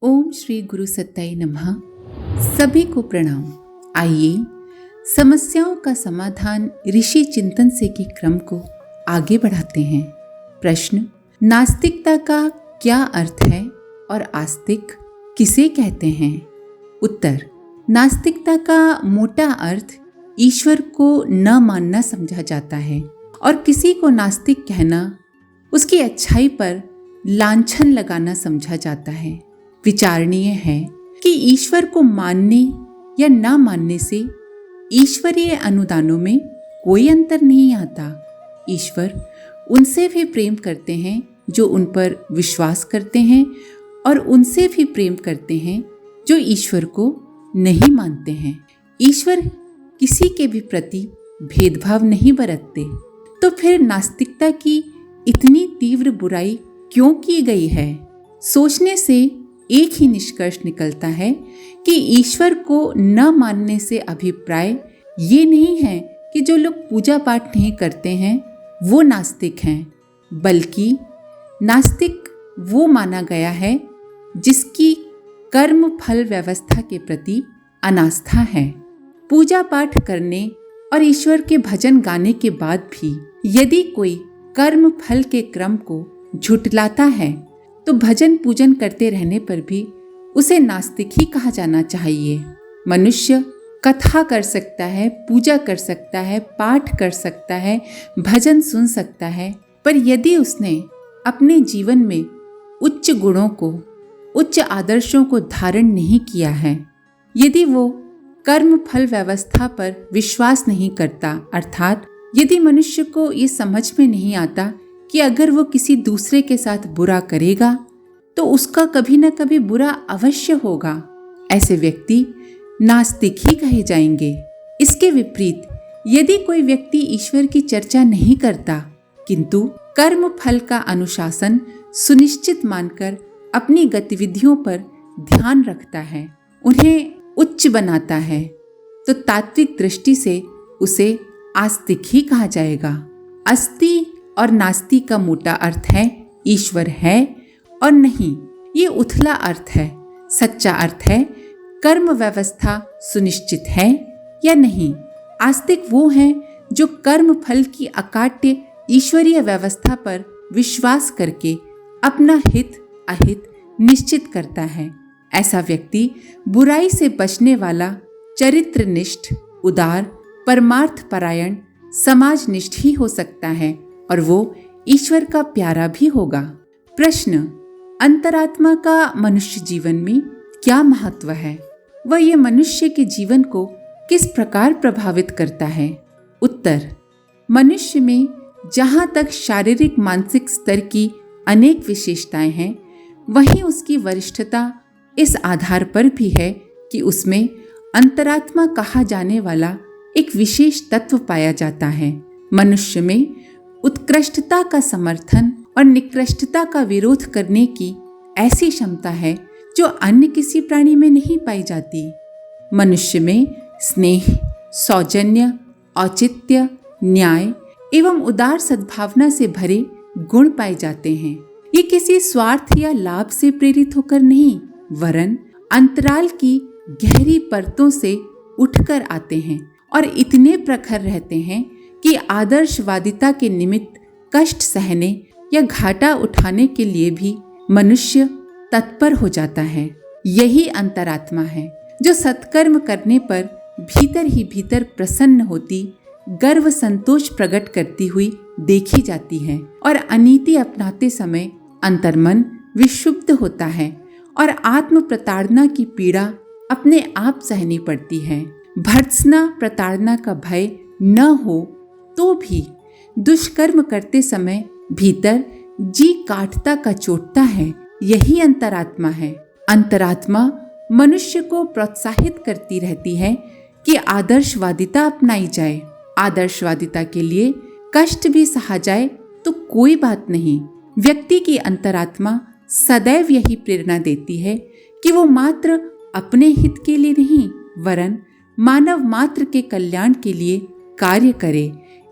ओम श्री गुरु सत्ताई नमः। सभी को प्रणाम। आइए समस्याओं का समाधान ऋषि चिंतन से के क्रम को आगे बढ़ाते हैं। प्रश्न: नास्तिकता का क्या अर्थ है और आस्तिक किसे कहते हैं? उत्तर: नास्तिकता का मोटा अर्थ ईश्वर को न मानना समझा जाता है और किसी को नास्तिक कहना उसकी अच्छाई पर लांछन लगाना समझा जाता है। विचारणीय है कि ईश्वर को मानने या ना मानने से ईश्वरीय अनुदानों में कोई अंतर नहीं आता। ईश्वर उनसे भी प्रेम करते हैं जो उन पर विश्वास करते हैं और उनसे भी प्रेम करते हैं जो ईश्वर को नहीं मानते हैं। ईश्वर किसी के भी प्रति भेदभाव नहीं बरतते। तो फिर नास्तिकता की इतनी तीव्र बुराई क्यों की गई है? सोचने से एक ही निष्कर्ष निकलता है कि ईश्वर को न मानने से अभिप्राय ये नहीं है कि जो लोग पूजा पाठ नहीं करते हैं वो नास्तिक हैं, बल्कि नास्तिक वो माना गया है जिसकी कर्म फल व्यवस्था के प्रति अनास्था है। पूजा पाठ करने और ईश्वर के भजन गाने के बाद भी यदि कोई कर्म फल के क्रम को झुटलाता है तो भजन पूजन करते रहने पर भी उसे नास्तिक ही कहा जाना चाहिए। मनुष्य कथा कर सकता है, पूजा कर सकता है, पाठ कर सकता है, भजन सुन सकता है, पर यदि उसने अपने जीवन में उच्च गुणों को, उच्च आदर्शों को धारण नहीं किया है, यदि वो कर्म फल व्यवस्था पर विश्वास नहीं करता, अर्थात यदि मनुष्य को ये समझ में नहीं आता कि अगर वो किसी दूसरे के साथ बुरा करेगा तो उसका कभी न कभी बुरा अवश्य होगा, ऐसे व्यक्ति नास्तिक ही कहे जाएंगे। इसके विपरीत यदि कोई व्यक्ति ईश्वर की चर्चा नहीं करता किंतु कर्म फल का अनुशासन सुनिश्चित मानकर अपनी गतिविधियों पर ध्यान रखता है, उन्हें उच्च बनाता है, तो तात्विक दृष्टि से उसे आस्तिक ही कहा जाएगा। अस्ति और नास्ति का मोटा अर्थ है ईश्वर है और नहीं, ये उथला अर्थ है। सच्चा अर्थ है कर्म व्यवस्था सुनिश्चित है या नहीं। आस्तिक वो है जो कर्म फल की अकाट्य ईश्वरीय व्यवस्था पर विश्वास करके अपना हित अहित निश्चित करता है। ऐसा व्यक्ति बुराई से बचने वाला, चरित्रनिष्ठ, उदार, परमार्थ परायण, समाजनिष्ठ ही हो सकता है और वो ईश्वर का प्यारा भी होगा। प्रश्न: अंतरात्मा का मनुष्य जीवन में क्या महत्व है? वह ये मनुष्य के जीवन को किस प्रकार प्रभावित करता है? उत्तर: मनुष्य में जहाँ तक शारीरिक मानसिक स्तर की अनेक विशेषताएं हैं, वहीं उसकी वरिष्ठता इस आधार पर भी है कि उसमें अंतरात्मा कहा जाने वाला एक विशेष तत्व पाया जाता है। मनुष्य में उत्कृष्टता का समर्थन और निकृष्टता का विरोध करने की ऐसी क्षमता है जो अन्य किसी प्राणी में नहीं पाई जाती। मनुष्य में स्नेह, सौजन्य, औचित्य, न्याय एवं उदार सद्भावना से भरे गुण पाए जाते हैं। ये किसी स्वार्थ या लाभ से प्रेरित होकर नहीं, वरन अंतराल की गहरी परतों से उठकर आते हैं और इतने प्रखर रहते हैं कि आदर्शवादिता के निमित्त कष्ट सहने या घाटा उठाने के लिए भी मनुष्य तत्पर हो जाता है। यही अंतरात्मा है जो सत्कर्म करने पर भीतर ही भीतर प्रसन्न होती, गर्व संतोष प्रकट करती हुई देखी जाती है और अनीति अपनाते समय अंतर्मन विक्षुब्ध होता है और आत्म प्रताड़ना की पीड़ा अपने आप सहनी पड़ती है। भर्त्सना प्रताड़ना का भय न हो तो भी दुष्कर्म करते समय भीतर जी काटता का चोटता है, यही अंतरात्मा है। अंतरात्मा मनुष्य को प्रोत्साहित करती रहती है कि आदर्शवादिता अपनाई जाए। आदर्शवादिता के लिए कष्ट भी सहा जाए तो कोई बात नहीं। व्यक्ति की अंतरात्मा सदैव यही प्रेरणा देती है कि वो मात्र अपने हित के लिए नहीं, वरन मानव मात्र के कल्याण के लिए कार्य करे।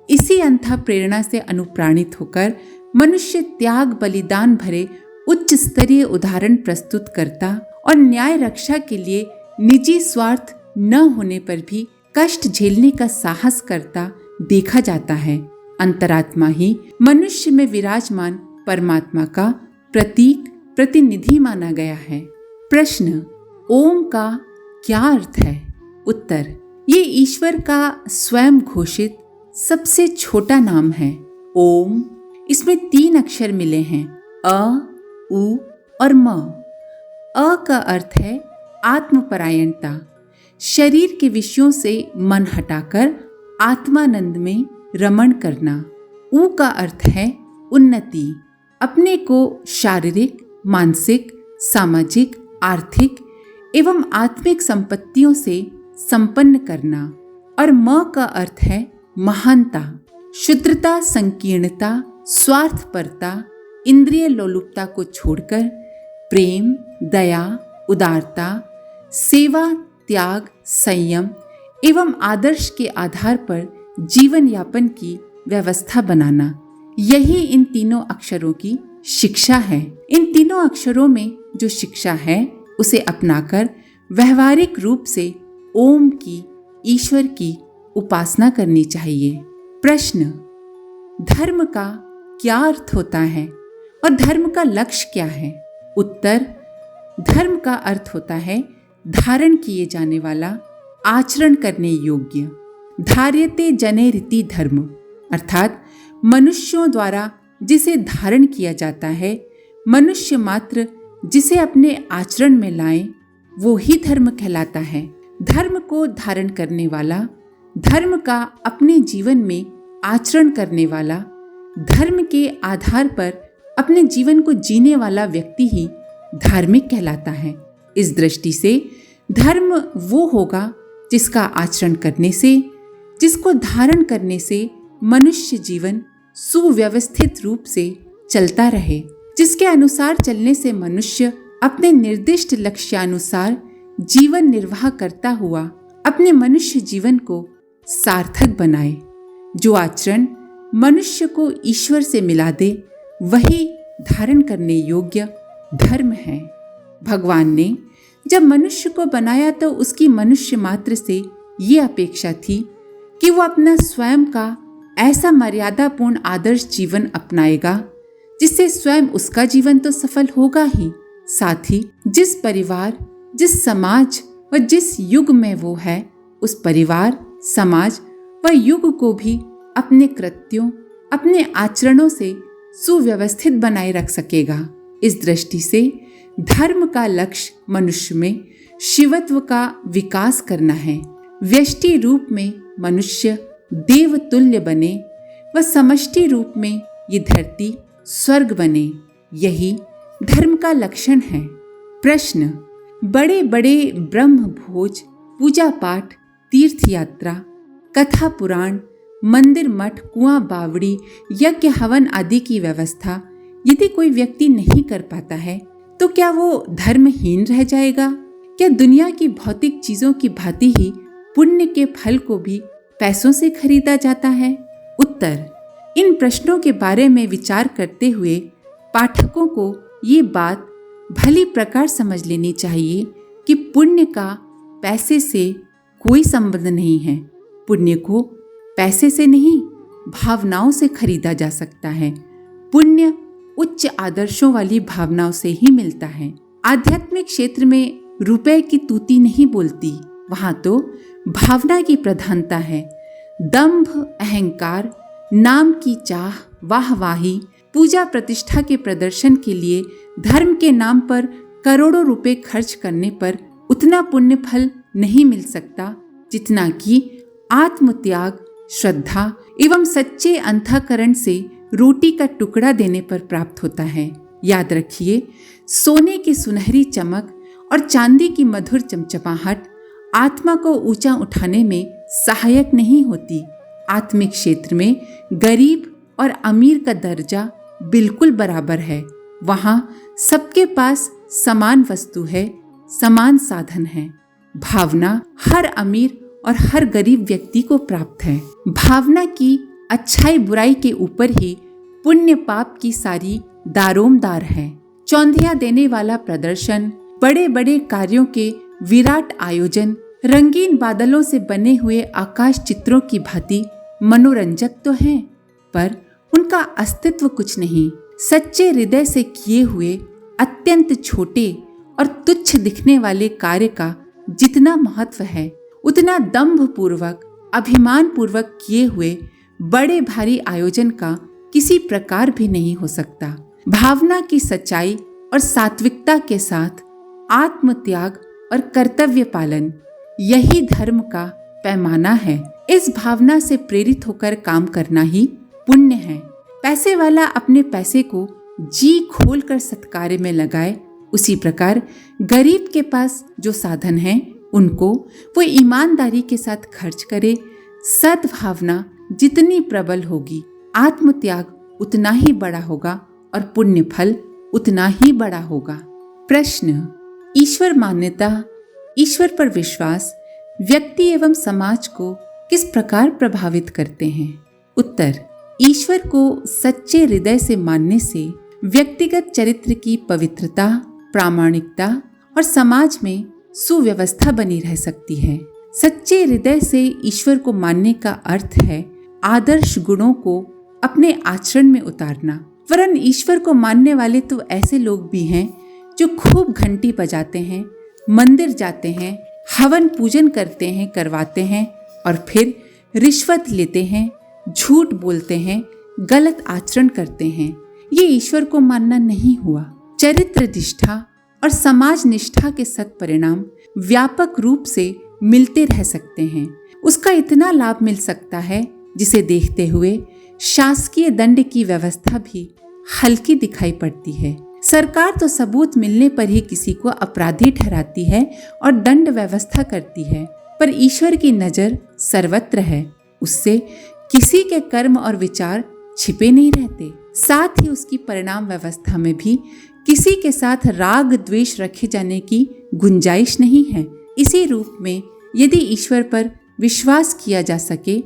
इसी अंतः प्रेरणा से अनुप्राणित होकर मनुष्य त्याग बलिदान भरे उच्च स्तरीय उदाहरण प्रस्तुत करता और न्याय रक्षा के लिए निजी स्वार्थ न होने पर भी कष्ट झेलने का साहस करता देखा जाता है। अंतरात्मा ही मनुष्य में विराजमान परमात्मा का प्रतीक प्रतिनिधि माना गया है। प्रश्न, ओम का क्या अर्थ है? उत्तर, ये ईश्वर का स्वयं घोषित सबसे छोटा नाम है। ओम, इसमें 3 अक्षर मिले हैं, अ, उ और म। अ का अर्थ है आत्मपरायणता, शरीर के विषयों से मन हटाकर आत्मानंद में रमण करना। उ का अर्थ है उन्नति, अपने को शारीरिक, मानसिक, सामाजिक, आर्थिक एवं आत्मिक संपत्तियों से संपन्न करना। और म का अर्थ है महानता, शुद्धता, संकीर्णता, स्वार्थपरता, इंद्रिय लोलुपता को छोड़कर प्रेम, दया, उदारता, सेवा, त्याग, संयम एवं आदर्श के आधार पर जीवन यापन की व्यवस्था बनाना। यही इन तीनों अक्षरों की शिक्षा है। इन तीनों अक्षरों में जो शिक्षा है उसे अपनाकर व्यवहारिक रूप से ओम की, ईश्वर की उपासना करनी चाहिए। प्रश्न, धर्म का क्या अर्थ होता है और धर्म का लक्ष्य क्या है? उत्तर, धर्म का अर्थ होता है धारण किए जाने वाला, आचरण करने योग्य। धार्यते जने रीति धर्म, अर्थात मनुष्यों द्वारा जिसे धारण किया जाता है, मनुष्य मात्र जिसे अपने आचरण में लाए, वो ही धर्म कहलाता है। धर्म को धारण करने वाला, धर्म का अपने जीवन में आचरण करने वाला, धर्म के आधार पर अपने जीवन को जीने वाला व्यक्ति ही धार्मिक कहलाता है। इस दृष्टि से धर्म वो होगा जिसका आचरण करने से, जिसको धारण करने से मनुष्य जीवन सुव्यवस्थित रूप से चलता रहे, जिसके अनुसार चलने से मनुष्य अपने निर्दिष्ट लक्ष्यानुसार जीवन निर्वाह करता हुआ अपने मनुष्य जीवन को सार्थक बनाए। जो आचरण मनुष्य को ईश्वर से मिला दे, वही धारण करने योग्य धर्म है। भगवान ने जब मनुष्य को बनाया तो उसकी मनुष्य मात्र से ये अपेक्षा थी कि वो अपना स्वयं का ऐसा मर्यादापूर्ण आदर्श जीवन अपनाएगा जिससे स्वयं उसका जीवन तो सफल होगा ही, साथ ही जिस परिवार, जिस समाज व जिस युग में वो है, उस परिवार, समाज व युग को भी अपने कृत्यों, अपने आचरणों से सुव्यवस्थित बनाए रख सकेगा। इस दृष्टि से धर्म का लक्ष्य मनुष्य में शिवत्व का विकास करना है। व्यष्टि रूप में मनुष्य देवतुल्य बने व समष्टि रूप में ये धरती स्वर्ग बने, यही धर्म का लक्षण है। प्रश्न, बड़े बड़े ब्रह्म भोज, पूजा पाठ, तीर्थ यात्रा, कथा पुराण, मंदिर मठ, कुआं बावड़ी, यज्ञ हवन आदि की व्यवस्था यदि कोई व्यक्ति नहीं कर पाता है तो क्या वो धर्महीन रह जाएगा? क्या दुनिया की भौतिक चीजों की भांति ही पुण्य के फल को भी पैसों से खरीदा जाता है? उत्तर, इन प्रश्नों के बारे में विचार करते हुए पाठकों को ये बात भली प्रकार समझ लेनी चाहिए कि पुण्य का पैसे से कोई संबंध नहीं है। पुण्य को पैसे से नहीं, भावनाओं से खरीदा जा सकता है। पुण्य उच्च आदर्शों वाली भावनाओं से ही मिलता है। आध्यात्मिक क्षेत्र में रुपए की तूती नहीं बोलती, वहां तो भावना की प्रधानता है। दंभ, अहंकार, नाम की चाह, वाहवाही, पूजा प्रतिष्ठा के प्रदर्शन के लिए धर्म के नाम पर करोड़ों रुपए खर्च करने पर उतना पुण्य फल नहीं मिल सकता जितना कि आत्मत्याग, श्रद्धा एवं सच्चे अंतःकरण से रोटी का टुकड़ा देने पर प्राप्त होता है। याद रखिए, सोने की सुनहरी चमक और चांदी की मधुर चमचमाहट आत्मा को ऊंचा उठाने में सहायक नहीं होती। आत्मिक क्षेत्र में गरीब और अमीर का दर्जा बिल्कुल बराबर है। वहां सबके पास समान वस्तु है, समान साधन है। भावना हर अमीर और हर गरीब व्यक्ति को प्राप्त है। भावना की अच्छाई बुराई के ऊपर ही पुण्य पाप की सारी दारोमदार है। चौंधिया देने वाला प्रदर्शन, बड़े बड़े कार्यों के विराट आयोजन रंगीन बादलों से बने हुए आकाश चित्रों की भांति मनोरंजक तो हैं, पर उनका अस्तित्व कुछ नहीं। सच्चे हृदय से किए हुए अत्यंत छोटे और तुच्छ दिखने वाले कार्य का जितना महत्व है, उतना दंभ पूर्वक अभिमान पूर्वक किए हुए बड़े भारी आयोजन का किसी प्रकार भी नहीं हो सकता। भावना की सच्चाई और सात्विकता के साथ आत्मत्याग और कर्तव्य पालन, यही धर्म का पैमाना है। इस भावना से प्रेरित होकर काम करना ही पुण्य है। पैसे वाला अपने पैसे को जी खोल कर सत्कार्य में लगाए, उसी प्रकार गरीब के पास जो साधन है उनको वो ईमानदारी के साथ खर्च करे। सद्भावना जितनी प्रबल होगी, आत्मत्याग उतना ही बड़ा होगा और पुण्य फल उतना ही बड़ा होगा। प्रश्न: ईश्वर मान्यता, ईश्वर पर विश्वास व्यक्ति एवं समाज को किस प्रकार प्रभावित करते हैं? उत्तर: ईश्वर को सच्चे हृदय से मानने से व्यक्तिगत चरित्र की पवित्रता, प्रामाणिकता और समाज में सुव्यवस्था बनी रह सकती है। सच्चे हृदय से ईश्वर को मानने का अर्थ है आदर्श गुणों को अपने आचरण में उतारना। वरन ईश्वर को मानने वाले तो ऐसे लोग भी हैं जो खूब घंटी बजाते हैं, मंदिर जाते हैं, हवन पूजन करवाते हैं और फिर रिश्वत लेते हैं, झूठ बोलते हैं, गलत आचरण करते हैं। ये ईश्वर को मानना नहीं हुआ। चरित्र निष्ठा और समाज निष्ठा के सत्परिणाम व्यापक रूप से मिलते रह सकते हैं। उसका इतना लाभ मिल सकता है जिसे देखते हुए शासकीय दंड की व्यवस्था भी हल्की दिखाई पड़ती है। सरकार तो सबूत मिलने पर ही किसी को अपराधी ठहराती है और दंड व्यवस्था करती है, पर ईश्वर की नजर सर्वत्र है। उससे किसी के कर्म और विचार छिपे नहीं रहते। साथ ही उसकी परिणाम व्यवस्था में भी किसी के साथ राग द्वेष रखे जाने की गुंजाइश नहीं है। इसी रूप में यदि ईश्वर पर विश्वास किया जा सके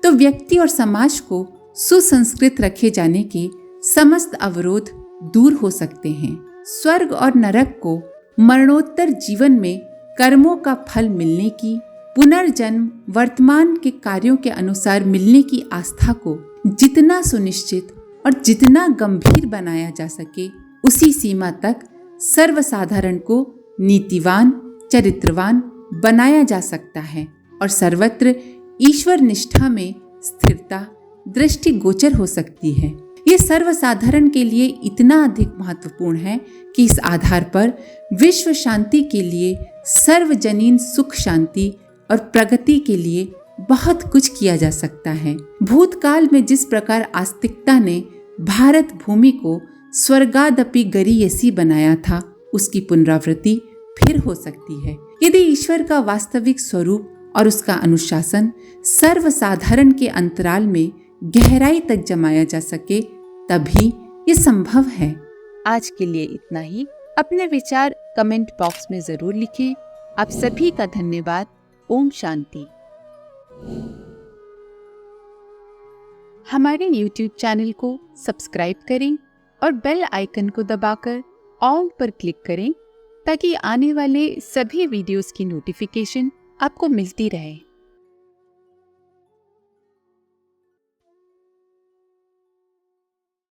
तो व्यक्ति और समाज को सुसंस्कृत रखे जाने के समस्त अवरोध दूर हो सकते हैं। स्वर्ग और नरक को मरणोत्तर जीवन में कर्मों का फल मिलने की, पुनर्जन्म वर्तमान के कार्यों के अनुसार मिलने की आस्था को जितना सुनिश्चित और जितना गंभीर बनाया जा सके, उसी सीमा तक सर्वसाधारण को नीतिवान, चरित्रवान बनाया जा सकता है और सर्वत्र ईश्वर निष्ठा में स्थिरता दृष्टिगोचर हो सकती है। ये सर्वसाधारण के लिए इतना अधिक महत्वपूर्ण है कि इस आधार पर विश्व शांति के लिए, सर्वजनीन सुख शांति और प्रगति के लिए बहुत कुछ किया जा सकता है। भूतकाल में जिस प्रकार आस्तिकता ने भारत भूमि को स्वर्गादपि गरीयसी बनाया था, उसकी पुनरावृत्ति फिर हो सकती है यदि ईश्वर का वास्तविक स्वरूप और उसका अनुशासन सर्वसाधारण के अंतराल में गहराई तक जमाया जा सके, तभी ये संभव है। आज के लिए इतना ही। अपने विचार कमेंट बॉक्स में जरूर लिखें। आप सभी का धन्यवाद। ओम शांति। हमारे YouTube चैनल को सब्सक्राइब करें और बेल आइकन को दबाकर ऑल पर क्लिक करें ताकि आने वाले सभी वीडियोस की नोटिफिकेशन आपको मिलती रहे।